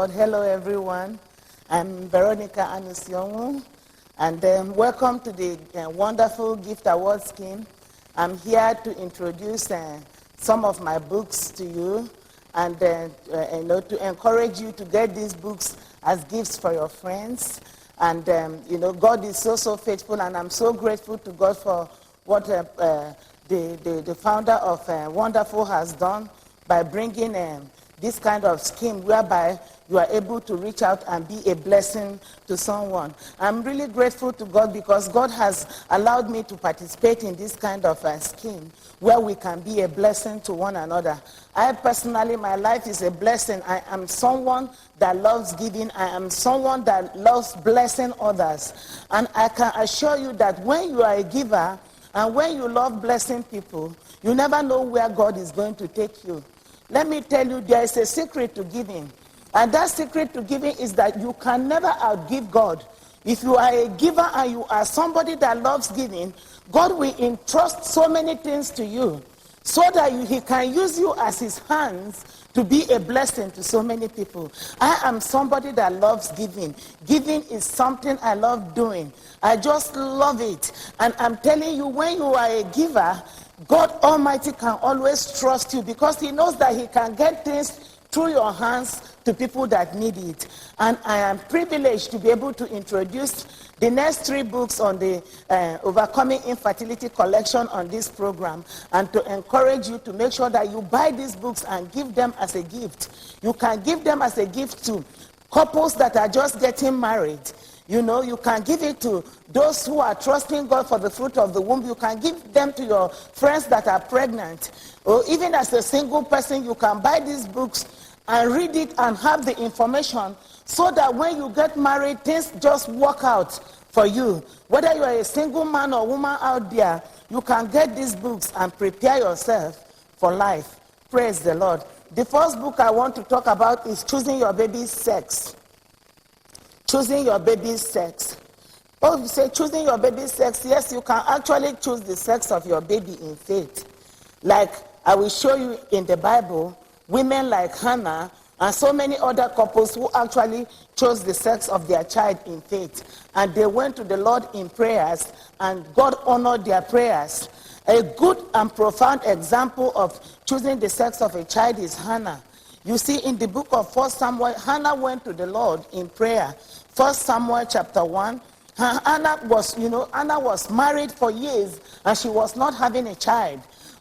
Hello, everyone. I'm Veronica Anusionwu, and welcome to the wonderful Gift Award scheme. I'm here to introduce some of my books to you, and to encourage you to get these books as gifts for your friends. And God is so faithful, and I'm so grateful to God for what the founder of Wonderful has done by bringing this kind of scheme whereby you are able to reach out and be a blessing to someone. I'm really grateful to God because God has allowed me to participate in this kind of scheme where we can be a blessing to one another. I personally, my life is a blessing. I am someone that loves giving. I am someone that loves blessing others. And I can assure you that when you are a giver and when you love blessing people, you never know where God is going to take you. Let me tell you, there is a secret to giving. And that secret to giving is that you can never outgive God. If you are a giver and you are somebody that loves giving, God will entrust so many things to you so that He can use you as His hands to be a blessing to so many people. I am somebody that loves giving. Giving is something I love doing. I just love it. And I'm telling you, when you are a giver, God Almighty can always trust you because He knows that He can get things through your hands to people that need it. And I am privileged to be able to introduce the next 3 books on the Overcoming Infertility collection on this program, and to encourage you to make sure that you buy these books and give them as a gift. You can give them as a gift to couples that are just getting married. You can give it to those who are trusting God for the fruit of the womb. You can give them to your friends that are pregnant. Or even as a single person, you can buy these books and read it and have the information so that when you get married, things just work out for you. Whether you are a single man or woman out there, you can get these books and prepare yourself for life. Praise the Lord. The first book I want to talk about is Choosing Your Baby's Sex. Choosing your baby's sex. Oh, you say choosing your baby's sex. Yes, you can actually choose the sex of your baby in faith. Like I will show you in the Bible, women like Hannah and so many other couples who actually chose the sex of their child in faith. And they went to the Lord in prayers, and God honored their prayers. A good and profound example of choosing the sex of a child is Hannah. You see, in the book of 1 Samuel, Hannah went to the Lord in prayer. 1 Samuel chapter 1, Hannah was married for years and she was not having a child.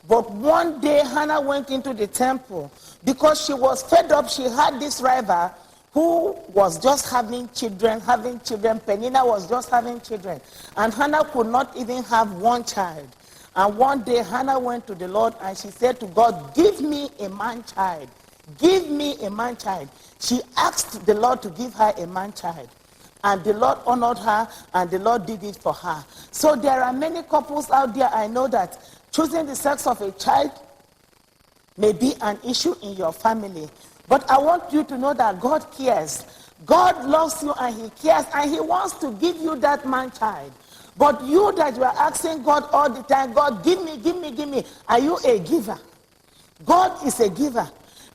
But one day Hannah went into the temple because she was fed up. She had this rival who was just having children. Peninnah was just having children. And Hannah could not even have one child. And one day Hannah went to the Lord and she said to God, "Give me a man child. Give me a man child." She asked the Lord to give her a man child. And the Lord honored her, and the Lord did it for her. So there are many couples out there, I know, that choosing the sex of a child may be an issue in your family. But I want you to know that God cares. God loves you and He cares, and He wants to give you that man child. But you that you are asking God all the time, "God, give me, give me, give me." Are you a giver? God is a giver.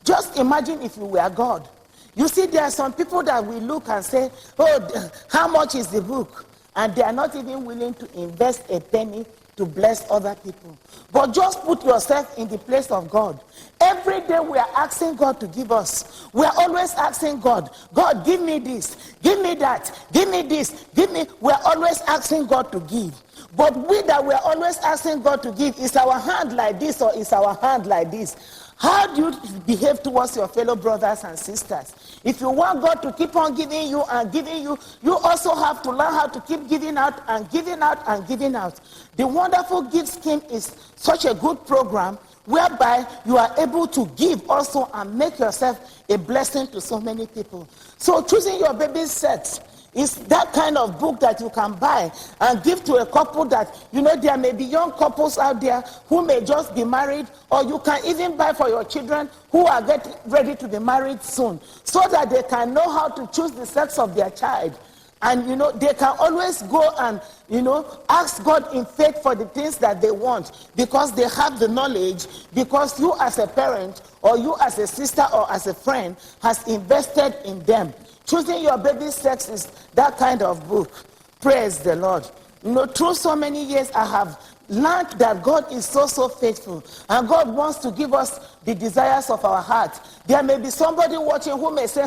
Just imagine if you were God. You see, there are some people that we look and say, "Oh, how much is the book?" And they are not even willing to invest a penny to bless other people. But just put yourself in the place of God. Every day we are asking God to give us. We are always asking God, "God, give me this, give me that, give me this, give me." We are always asking God to give. But we that we are always asking God to give, is our hand like this or is our hand like this? How do you behave towards your fellow brothers and sisters? If you want God to keep on giving you and giving you, you also have to learn how to keep giving out and giving out and giving out. The Wonderful Gift Scheme is such a good program whereby you are able to give also and make yourself a blessing to so many people. So Choosing Your Baby's Sex is that kind of book that you can buy and give to a couple that, there may be young couples out there who may just be married, or you can even buy for your children who are getting ready to be married soon, so that they can know how to choose the sex of their child. And, they can always go and, ask God in faith for the things that they want because they have the knowledge, because you as a parent or you as a sister or as a friend has invested in them. Choosing Your Baby Sex is that kind of book. Praise the Lord. Through so many years, I have learned that God is so faithful, and God wants to give us the desires of our heart. There may be somebody watching who may say,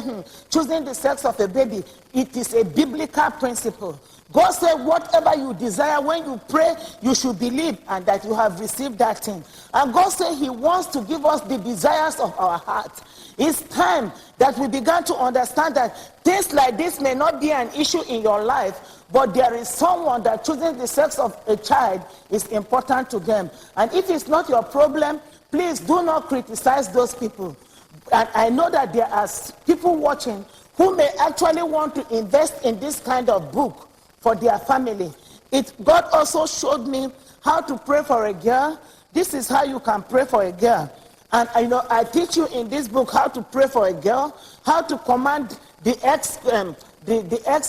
choosing the sex of a baby, it is a biblical principle. God said, whatever you desire, when you pray, you should believe and that you have received that thing. And God said He wants to give us the desires of our heart. It's time that we began to understand that things like this may not be an issue in your life, but there is someone that choosing the sex of a child is important to them. And if it's not your problem, please do not criticize those people. And I know that there are people watching who may actually want to invest in this kind of book for their family. God also showed me how to pray for a girl. This is how you can pray for a girl. And I teach you in this book how to pray for a girl, how to command the X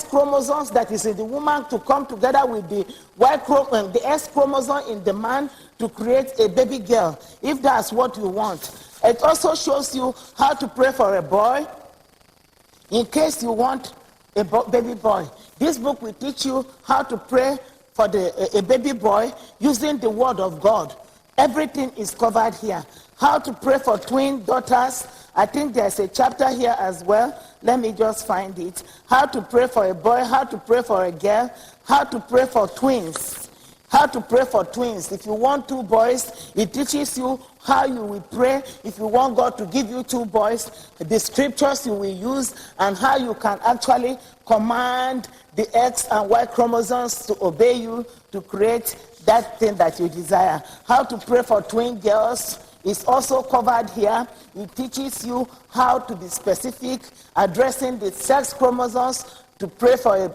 chromosomes that is in the woman to come together with the the X chromosome in the man to create a baby girl, if that's what you want. It also shows you how to pray for a boy in case you want a baby boy. This book will teach you how to pray for a baby boy using the word of God. Everything is covered here. How to pray for twin daughters. I think there's a chapter here as well. Let me just find it. How to pray for a boy, how to pray for a girl, how to pray for twins. How to pray for twins. If you want 2 boys, it teaches you how you will pray. If you want God to give you 2 boys, the scriptures you will use and how you can actually command the X and Y chromosomes to obey you to create that thing that you desire. How to pray for twin girls is also covered here. It teaches you how to be specific, addressing the sex chromosomes, to pray for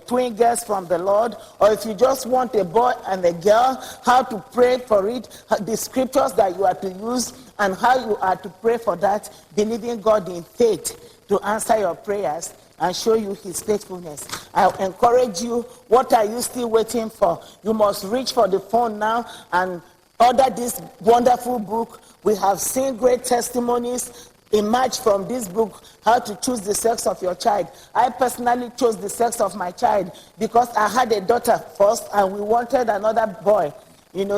twin girls from the Lord, or if you just want a boy and a girl, how to pray for it, the scriptures that you are to use, and how you are to pray for that, believing God in faith to answer your prayers and show you His faithfulness. I encourage you, what are you still waiting for? You must reach for the phone now and order this wonderful book. We have seen great testimonies emerge from this book, how to choose the sex of your child. I personally chose the sex of my child because I had a daughter first and we wanted another boy,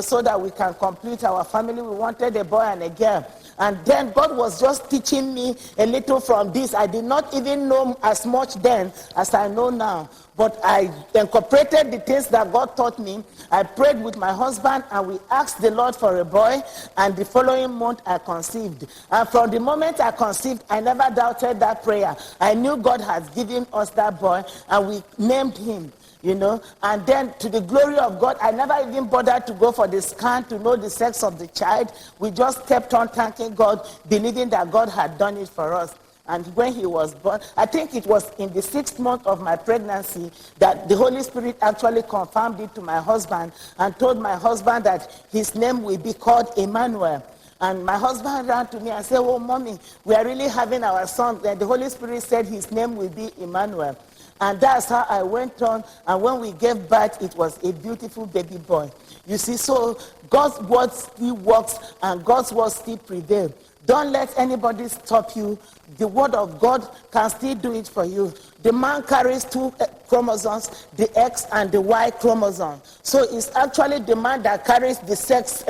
so that we can complete our family. We wanted a boy and a girl. And then God was just teaching me a little from this. I did not even know as much then as I know now. But I incorporated the things that God taught me. I prayed with my husband and we asked the Lord for a boy. And the following month I conceived. And from the moment I conceived, I never doubted that prayer. I knew God had given us that boy and we named him. And then to the glory of God, I never even bothered to go for the scan to know the sex of the child. We just kept on thanking God, believing that God had done it for us. And when he was born, I think it was in the 6th month of my pregnancy that the Holy Spirit actually confirmed it to my husband and told my husband that his name will be called Emmanuel. And my husband ran to me and said, "Oh, Mommy, we are really having our son." And the Holy Spirit said his name will be Emmanuel. And that's how I went on. And when we gave birth, it was a beautiful baby boy. You see, so God's word still works and God's word still prevails. Don't let anybody stop you. The word of God can still do it for you. The man carries 2 chromosomes, the X and the Y chromosome. So it's actually the man that carries the sex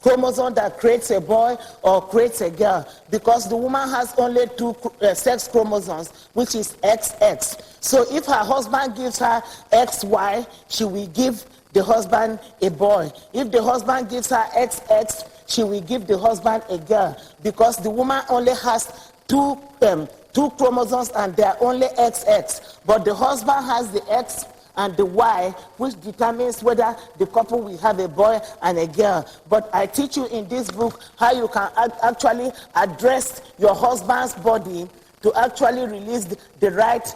chromosome that creates a boy or creates a girl, because the woman has only 2 sex chromosomes, which is XX. So if her husband gives her XY, she will give the husband a boy. If the husband gives her XX, she will give the husband a girl, because the woman only has 2 chromosomes and they are only XX. But the husband has the X and the Y, which determines whether the couple will have a boy and a girl. But I teach you in this book how you can actually address your husband's body to actually release the right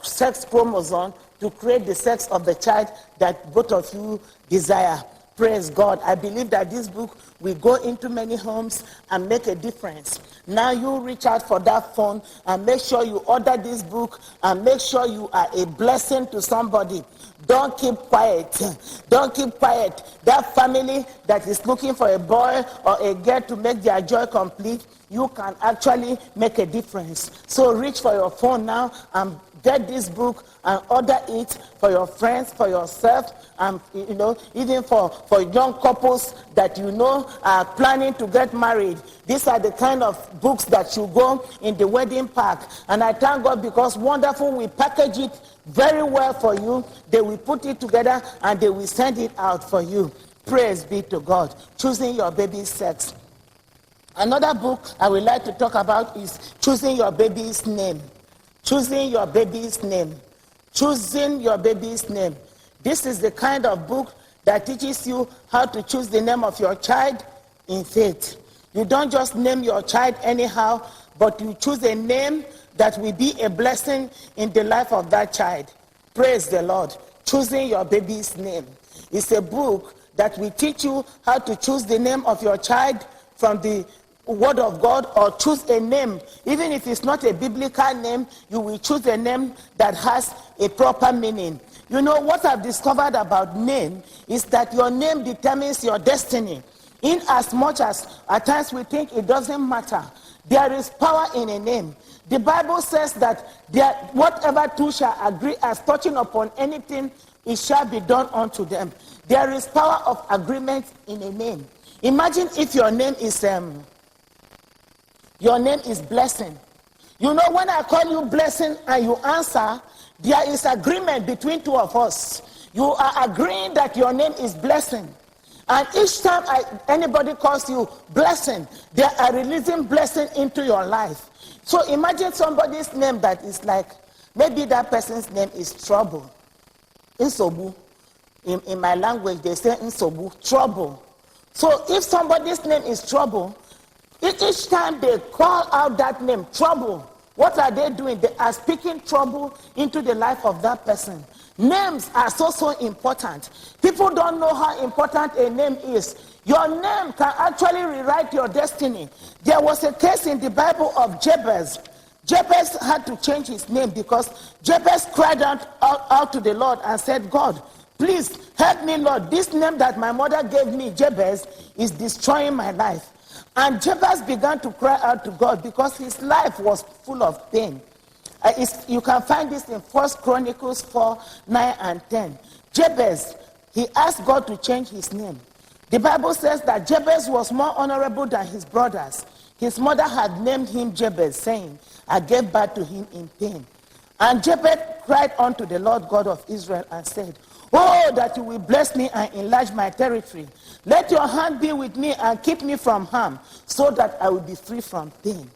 sex chromosome to create the sex of the child that both of you desire. Praise God. I believe that this book will go into many homes and make a difference. Now you reach out for that phone and make sure you order this book and make sure you are a blessing to somebody. Don't keep quiet. Don't keep quiet. That family that is looking for a boy or a girl to make their joy complete, you can actually make a difference. So reach for your phone now and get this book and order it for your friends, for yourself, and even for young couples that are planning to get married. These are the kind of books that should go in the wedding pack. And I thank God because Wonderful will package it very well for you. They will put it together and they will send it out for you. Praise be to God. Choosing your baby's sex. Another book I would like to talk about is Choosing Your Baby's Name. Choosing Your Baby's Name. Choosing Your Baby's Name. This is the kind of book that teaches you how to choose the name of your child in faith. You don't just name your child anyhow, but you choose a name that will be a blessing in the life of that child. Praise the Lord. Choosing Your Baby's Name. It's a book that will teach you how to choose the name of your child from the Word of God, or choose a name. Even if it's not a biblical name, you will choose a name that has a proper meaning. You know what I've discovered about name is that your name determines your destiny. In as much as at times we think it doesn't matter, there is power in a name. The Bible says that whatever two shall agree as touching upon anything, it shall be done unto them. There is power of agreement in a name. Imagine if your name is Blessing. You know, when I call you Blessing and you answer, there is agreement between two of us. You are agreeing that your name is Blessing. And each time anybody calls you Blessing, they are releasing blessing into your life. So imagine somebody's name that is like, maybe that person's name is Trouble. Insobu. In my language, they say Insobu, trouble. So if somebody's name is Trouble, each time they call out that name, Trouble, what are they doing? They are speaking trouble into the life of that person. Names are so important. People don't know how important a name is. Your name can actually rewrite your destiny. There was a case in the Bible of Jabez. Jabez had to change his name because Jabez cried out to the Lord and said, God, please help me, Lord. This name that my mother gave me, Jabez, is destroying my life. And Jabez began to cry out to God because his life was full of pain. You can find this in 1 Chronicles 4, 9 and 10. Jabez, he asked God to change his name. The Bible says that Jabez was more honorable than his brothers. His mother had named him Jabez, saying, I gave birth to him in pain. And Jabez cried unto the Lord God of Israel and said, Oh, that you will bless me and enlarge my territory. Let your hand be with me and keep me from harm, so that I will be free from pain.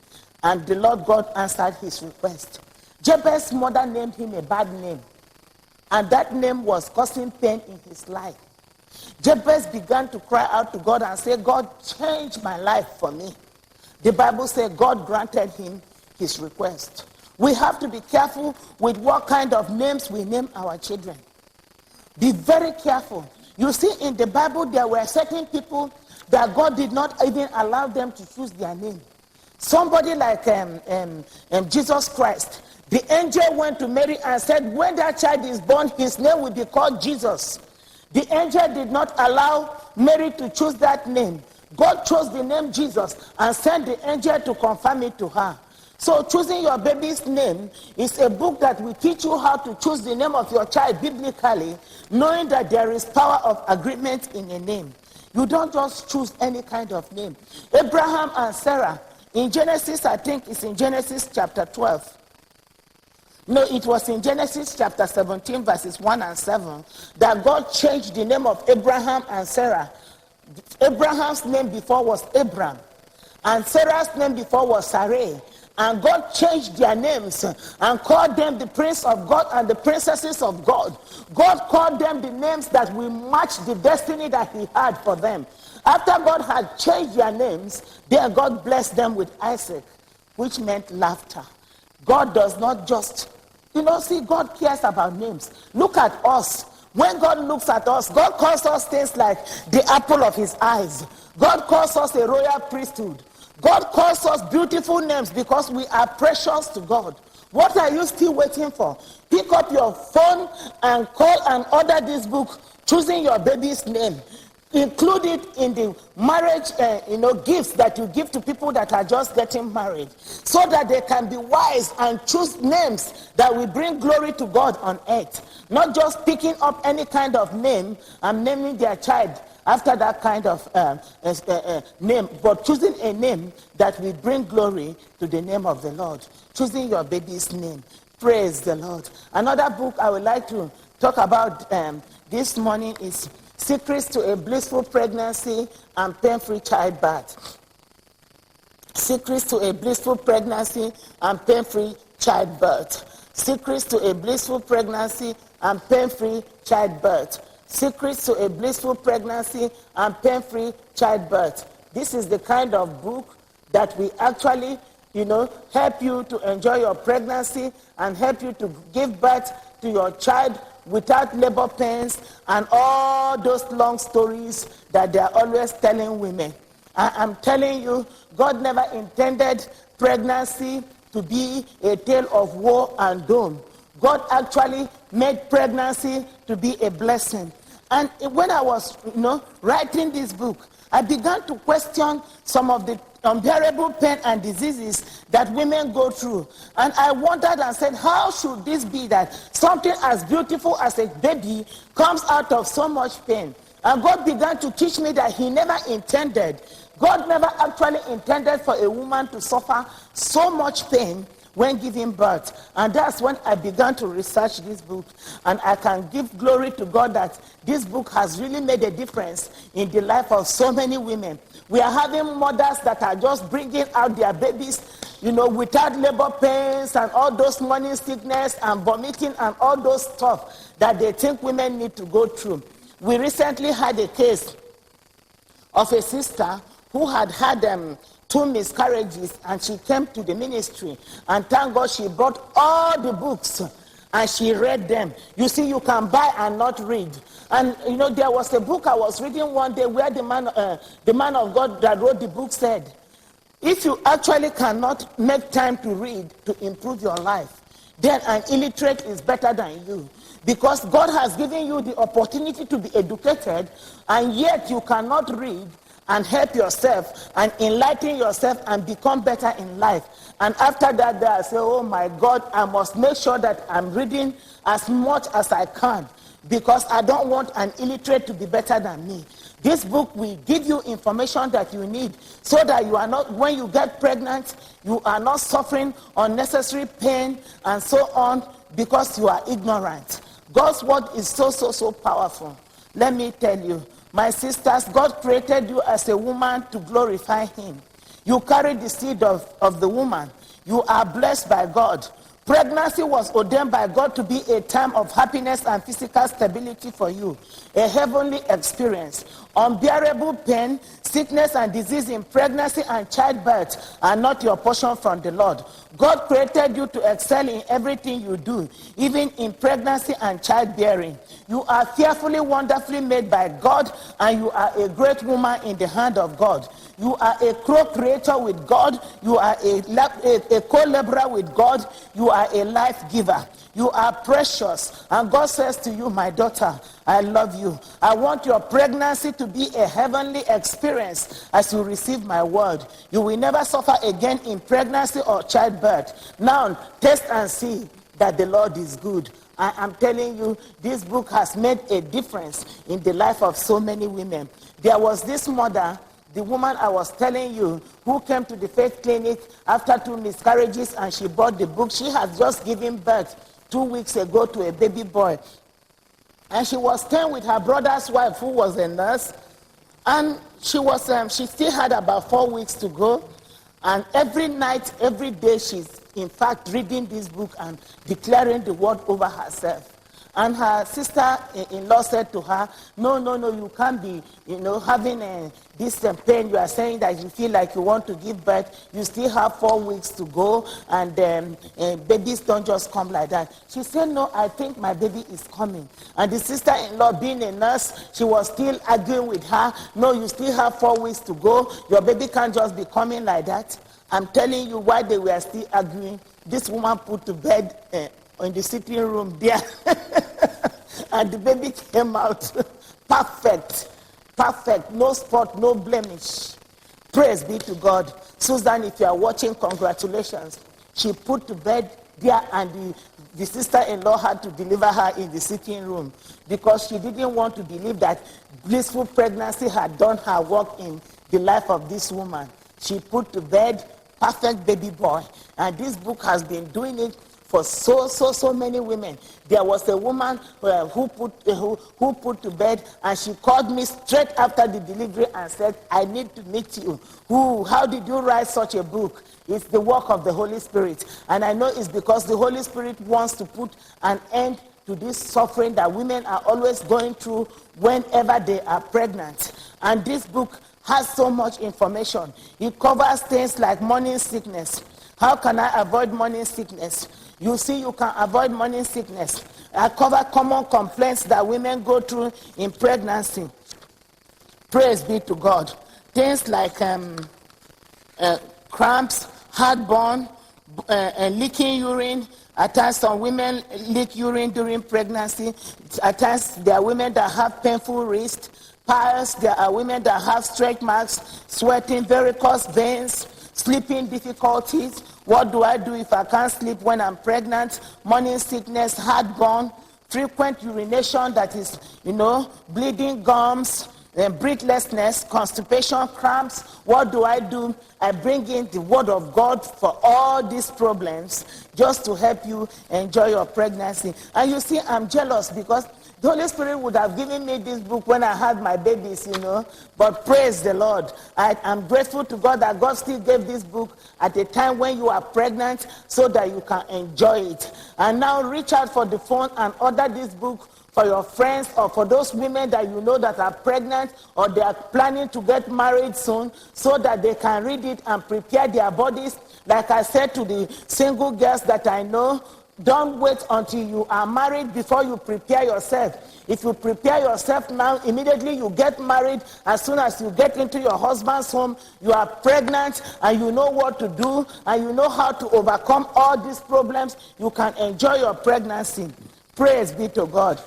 And the Lord God answered his request. Jabez's mother named him a bad name, and that name was causing pain in his life. Jabez began to cry out to God and say, God, change my life for me. The Bible says God granted him his request. We have to be careful with what kind of names we name our children. Be very careful. You see, in the Bible, there were certain people that God did not even allow them to choose their name. Somebody like Jesus Christ. The angel went to Mary and said, when that child is born, his name will be called Jesus. The angel did not allow Mary to choose that name. God chose the name Jesus and sent the angel to confirm it to her. So Choosing Your Baby's Name is a book that will teach you how to choose the name of your child biblically, knowing that there is power of agreement in a name. You don't just choose any kind of name. Abraham and Sarah, in Genesis, I think it's in Genesis chapter 12. No, it was in Genesis chapter 17, verses 1 and 7, that God changed the name of Abraham and Sarah. Abraham's name before was Abram, and Sarah's name before was Sarai. And God changed their names and called them the Prince of God and the Princesses of God. God called them the names that will match the destiny that he had for them. After God had changed their names, then God blessed them with Isaac, which meant laughter. God does not just, see, God cares about names. Look at us. When God looks at us, God calls us things like the apple of his eyes. God calls us a royal priesthood. God calls us beautiful names because we are precious to God. What are you still waiting for? Pick up your phone and call and order this book, choosing your baby's name. Include it in the marriage gifts that you give to people that are just getting married, so that they can be wise and choose names that will bring glory to God on earth. Not just picking up any kind of name and naming their child after that kind of name, but choosing a name that will bring glory to the name of the Lord. Choosing your baby's name. Praise the Lord. Another book I would like to talk about this morning is Secrets to a Blissful Pregnancy and Pain-Free Childbirth. Secrets to a Blissful Pregnancy and Pain-Free Childbirth. Secrets to a Blissful Pregnancy and Pain-Free Childbirth. Secrets to a Blissful Pregnancy and Pain-Free Childbirth. This is the kind of book that will actually, help you to enjoy your pregnancy and help you to give birth to your child without labor pains and all those long stories that they are always telling women. I'm telling you, God never intended pregnancy to be a tale of woe and doom. God actually made pregnancy to be a blessing. And when I was, writing this book, I began to question some of the unbearable pain and diseases that women go through. And I wondered and said, how should this be that something as beautiful as a baby comes out of so much pain? And God began to teach me that he never intended, God never actually intended for a woman to suffer so much pain when giving birth. And that's when I began to research this book. And I can give glory to God that this book has really made a difference in the life of so many women. We are having mothers that are just bringing out their babies, without labor pains and all those morning sickness and vomiting and all those stuff that they think women need to go through. We recently had a case of a sister who had 2 miscarriages, and she came to the ministry, and thank God she brought all the books and she read them. You see, you can buy and not read. And there was a book I was reading one day where the man of God that wrote the book said, if you actually cannot make time to read to improve your life, then an illiterate is better than you. Because God has given you the opportunity to be educated, and yet you cannot read and help yourself and enlighten yourself and become better in life. And after that, I say, oh my God, I must make sure that I'm reading as much as I can, because I don't want an illiterate to be better than me. This book will give you information that you need so that you are not, when you get pregnant, you are not suffering unnecessary pain and so on because you are ignorant. God's word is so powerful. Let me tell you, my sisters, God created you as a woman to glorify him. You carry the seed of the woman. You are blessed by God. Pregnancy was ordained by God to be a time of happiness and physical stability for you, a heavenly experience. Unbearable pain, sickness, and disease in pregnancy and childbirth are not your portion from the Lord. God created you to excel in everything you do, even in pregnancy and childbearing. You are fearfully, wonderfully made by God, and you are a great woman in the hand of God. You are a co-creator with God. You are a co-laborer with God. You are a life giver. You are precious. And God says to you, my daughter, I love you. I want your pregnancy to be a heavenly experience as you receive my word. You will never suffer again in pregnancy or childbirth. Now, taste and see that the Lord is good. I am telling you, this book has made a difference in the life of so many women. There was this mother, the woman I was telling you, who came to the faith clinic after 2 miscarriages, and she bought the book. She had just given birth 2 weeks ago to a baby boy. And she was staying with her brother's wife, who was a nurse. And she still had about 4 weeks to go. And every night, every day, she's in fact reading this book and declaring the word over herself. And her sister-in-law said to her, no, you can't be, having this pain. You are saying that you feel like you want to give birth. You still have 4 weeks to go, and babies don't just come like that. She said, no, I think my baby is coming. And the sister-in-law, being a nurse, she was still arguing with her. No, you still have 4 weeks to go. Your baby can't just be coming like that. I'm telling you, while they were still arguing, this woman put to bed in the sitting room there. And the baby came out perfect, no spot, no blemish. Praise be to God. Susan, if you are watching, congratulations. She put to bed there, and the sister-in-law had to deliver her in the sitting room because she didn't want to believe that blissful pregnancy had done her work in the life of this woman. She put to bed, perfect baby boy. And this book has been doing it for so many women. There was a woman who put to bed, and she called me straight after the delivery and said, I need to meet you. How did you write such a book? It's the work of the Holy Spirit. And I know it's because the Holy Spirit wants to put an end to this suffering that women are always going through whenever they are pregnant. And this book has so much information. It covers things like morning sickness. How can I avoid morning sickness? You see, you can avoid morning sickness. I cover common complaints that women go through in pregnancy. Praise be to God. Things like cramps, heartburn, leaking urine. At times, some women leak urine during pregnancy. At times, there are women that have painful wrists, piles. There are women that have stretch marks, sweating, varicose veins, sleeping difficulties. What do I do if I can't sleep when I'm pregnant? Morning sickness, heartburn, frequent urination, that is, bleeding gums, breathlessness, constipation, cramps. What do I do? I bring in the word of God for all these problems just to help you enjoy your pregnancy. And you see, I'm jealous because the Holy Spirit would have given me this book when I had my babies, But praise the Lord. I am grateful to God that God still gave this book at a time when you are pregnant so that you can enjoy it. And now reach out for the phone and order this book for your friends or for those women that you know that are pregnant or they are planning to get married soon so that they can read it and prepare their bodies. Like I said to the single girls that I know, don't wait until you are married before you prepare yourself. If you prepare yourself now, immediately you get married. As soon as you get into your husband's home, you are pregnant and you know what to do and you know how to overcome all these problems. You can enjoy your pregnancy. Praise be to God.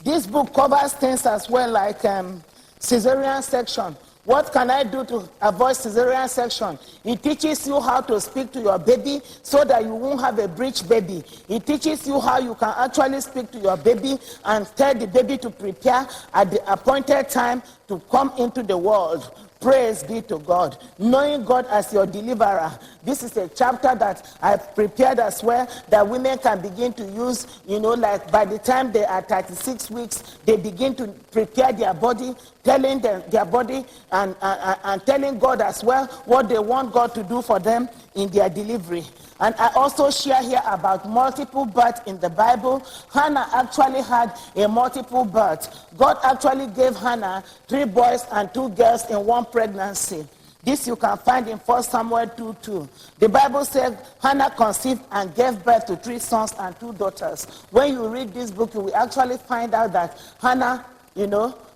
This book covers things as well like cesarean section. What can I do to avoid cesarean section? It teaches you how to speak to your baby so that you won't have a breech baby. It teaches you how you can actually speak to your baby and tell the baby to prepare at the appointed time to come into the world. Praise be to God. Knowing God as your deliverer. This is a chapter that I've prepared as well that women can begin to use, like by the time they are 36 weeks, they begin to prepare their body, telling them their body and telling God as well what they want God to do for them in their delivery. And I also share here about multiple birth in the Bible. Hannah actually had a multiple birth. God actually gave Hannah 3 boys and 2 girls in one pregnancy. This you can find in 1 Samuel 2:2. The Bible says Hannah conceived and gave birth to 3 sons and 2 daughters. When you read this book, you will actually find out that Hannah,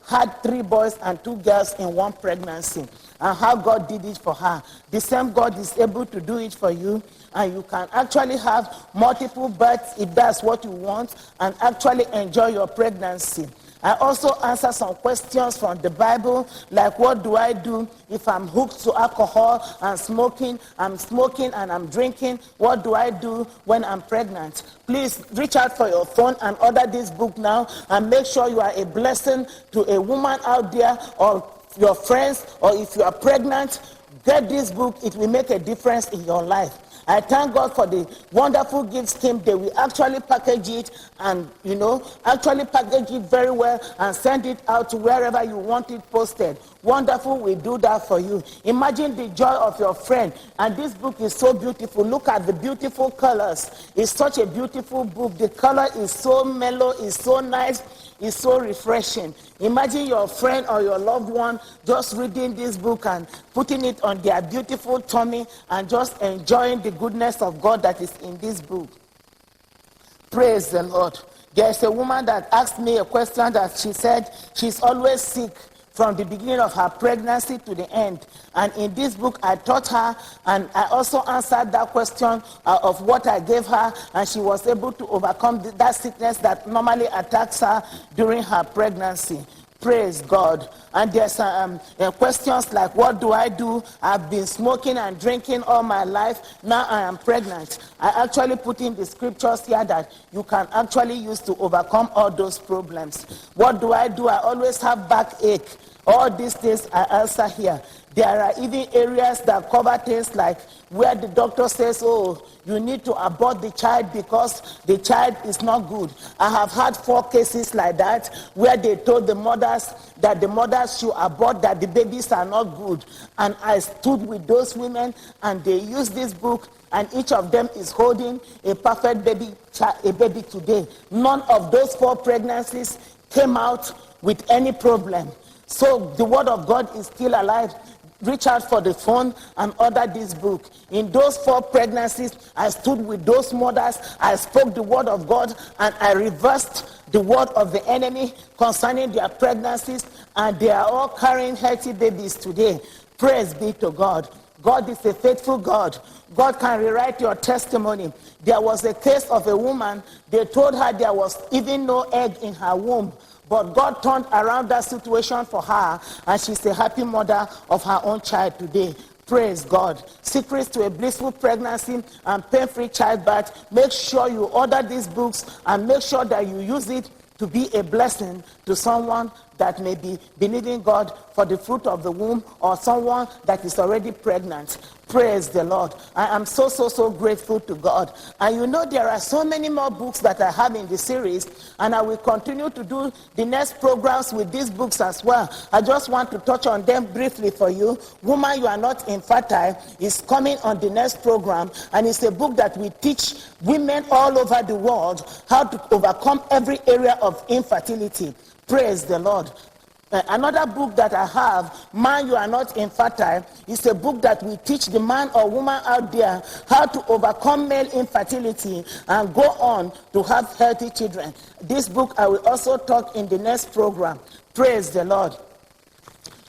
had 3 boys and 2 girls in one pregnancy. And how God did it for her. The same God is able to do it for you. And you can actually have multiple births if that's what you want and actually enjoy your pregnancy. I also answer some questions from the Bible, like what do I do if I'm hooked to alcohol and smoking? I'm smoking and I'm drinking. What do I do when I'm pregnant? Please reach out for your phone and order this book now and make sure you are a blessing to a woman out there or your friends, or if you are pregnant, get this book. It will make a difference in your life. I thank God for the wonderful gift scheme. They will actually package it and, actually package it very well and send it out to wherever you want it posted. Wonderful, we do that for you. Imagine the joy of your friend. And this book is so beautiful. Look at the beautiful colors. It's such a beautiful book. The color is so mellow, it's so nice, it's so refreshing. Imagine your friend or your loved one just reading this book and putting it on their beautiful tummy and just enjoying the goodness of God that is in this book. Praise the Lord. There's a woman that asked me a question that she said she's always sick from the beginning of her pregnancy to the end. And in this book, I taught her, and I also answered that question of what I gave her, and she was able to overcome that sickness that normally attacks her during her pregnancy. Praise God. And there's questions like, what do I do? I've been smoking and drinking all my life. Now I am pregnant. I actually put in the scriptures here that you can actually use to overcome all those problems. What do? I always have backache. All these things I answer here. There are even areas that cover things like where the doctor says, oh, you need to abort the child because the child is not good. I have had 4 cases like that where they told the mothers that the mothers should abort, that the babies are not good. And I stood with those women and they used this book, and each of them is holding a perfect baby today. None of those 4 pregnancies came out with any problem. So the word of God is still alive. Reach out for the phone and order this book. In those 4 pregnancies, I stood with those mothers. I spoke the word of God and I reversed the word of the enemy concerning their pregnancies, and they are all carrying healthy babies today. Praise be to God. God is a faithful God. God can rewrite your testimony. There was a case of a woman. They told her there was even no egg in her womb. But God turned around that situation for her, and she's a happy mother of her own child today. Praise God. Secrets to a blissful pregnancy and pain-free childbirth. Make sure you order these books and make sure that you use it to be a blessing to someone that may be believing God for the fruit of the womb, or someone that is already pregnant. Praise the Lord. I am so grateful to God. And there are so many more books that I have in the series, and I will continue to do the next programs with these books as well. I just want to touch on them briefly for you. Woman, You Are Not Infertile is coming on the next program, and it's a book that will teach women all over the world how to overcome every area of infertility. Praise the Lord. Another book that I have, Man, You Are Not Infertile, is a book that will teach the man or woman out there how to overcome male infertility and go on to have healthy children. This book I will also talk in the next program. Praise the Lord.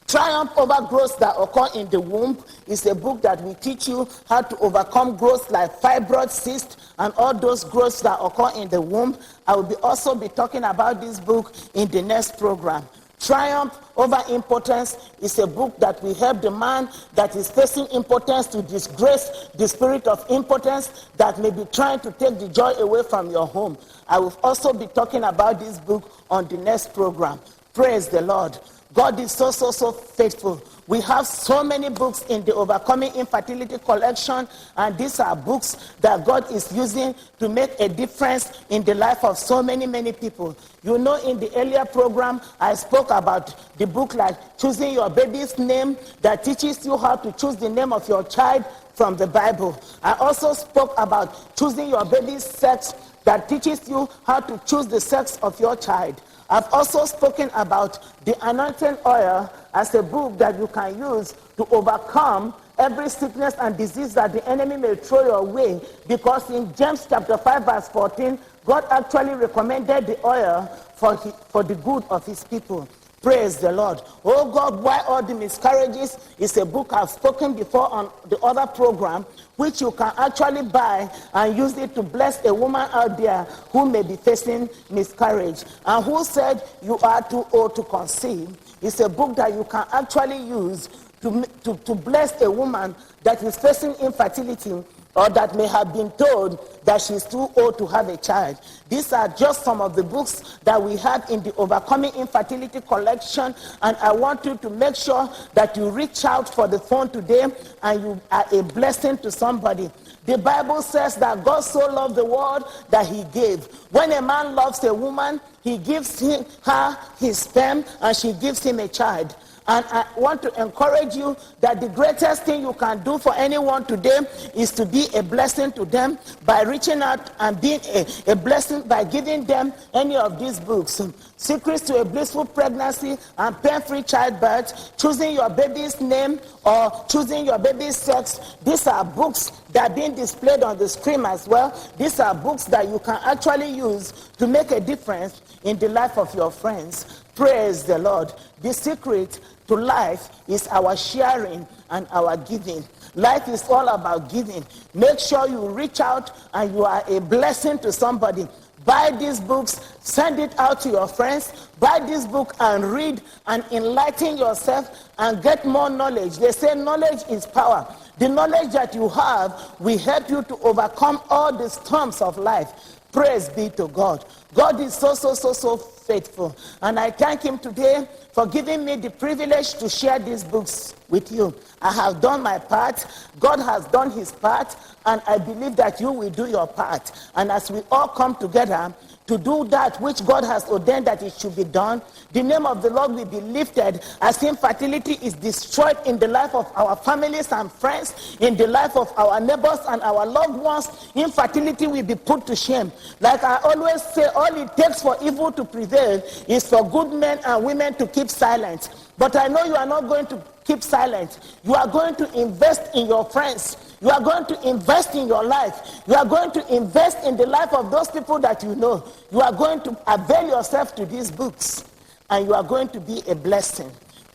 Triumph Over Growths That Occur in the Womb is a book that will teach you how to overcome growths like fibroid, cyst, and all those growths that occur in the womb. I will also be talking about this book in the next program. Triumph Over Impotence is a book that will help the man that is facing impotence to disgrace the spirit of impotence that may be trying to take the joy away from your home. I will also be talking about this book on the next program. Praise the Lord. God is so faithful. We have so many books in the Overcoming Infertility collection, and these are books that God is using to make a difference in the life of so many people. In the earlier program, I spoke about the book like Choosing Your Baby's Name, that teaches you how to choose the name of your child from the Bible. I also spoke about Choosing Your Baby's Sex, that teaches you how to choose the sex of your child. I've also spoken about the anointing oil as a book that you can use to overcome every sickness and disease that the enemy may throw your way, because in James chapter 5 verse 14, God actually recommended the oil for the good of his people. Praise the Lord. Oh God, Why All the Miscarriages is a book I've spoken before on the other program, which you can actually buy and use it to bless a woman out there who may be facing miscarriage and who said you are too old to conceive. It's a book that you can actually use to bless a woman that is facing infertility or that may have been told that she's too old to have a child. These are just some of the books that we have in the Overcoming Infertility collection, and I want you to make sure that you reach out for the phone today and you are a blessing to somebody. The Bible says that God so loved the world that he gave. When a man loves a woman, he gives her his sperm and she gives him a child. And I want to encourage you that the greatest thing you can do for anyone today is to be a blessing to them by reaching out and being a blessing by giving them any of these books. Secrets to a Blissful Pregnancy and Pain-Free Childbirth, Choosing Your Baby's Name or Choosing Your Baby's Sex. These are books that are being displayed on the screen as well. These are books that you can actually use to make a difference in the life of your friends. Praise the Lord. The secret to life is our sharing and our giving. Life is all about giving. Make sure you reach out and you are a blessing to somebody. Buy these books, send it out to your friends. Buy this book and read and enlighten yourself and get more knowledge. They say knowledge is power. The knowledge that you have will help you to overcome all the storms of life. Praise be to God. God is so faithful. And I thank him today for giving me the privilege to share these books with you. I have done my part. God has done his part. And I believe that you will do your part. And as we all come together to do that which God has ordained that it should be done, the name of the Lord will be lifted as infertility is destroyed in the life of our families and friends, in the life of our neighbors and our loved ones. Infertility will be put to shame. Like I always say, all it takes for evil to prevail is for good men and women to keep silent. But I know you are not going to keep silent. You are going to invest in your friends. You are going to invest in your life. You are going to invest in the life of those people that you know. You are going to avail yourself to these books. And you are going to be a blessing.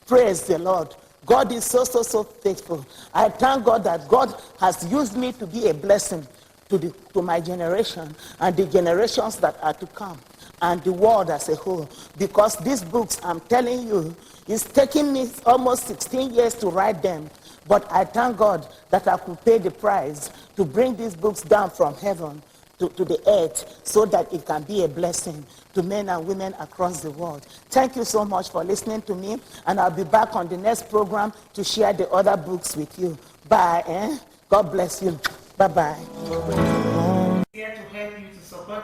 Praise the Lord. God is so faithful. I thank God that God has used me to be a blessing to my generation and the generations that are to come and the world as a whole. Because these books, I'm telling you, it's taken me almost 16 years to write them. But I thank God that I could pay the price to bring these books down from heaven to the earth so that it can be a blessing to men and women across the world. Thank you so much for listening to me, and I'll be back on the next program to share the other books with you. Bye. God bless you. Bye-bye. Here to help you to support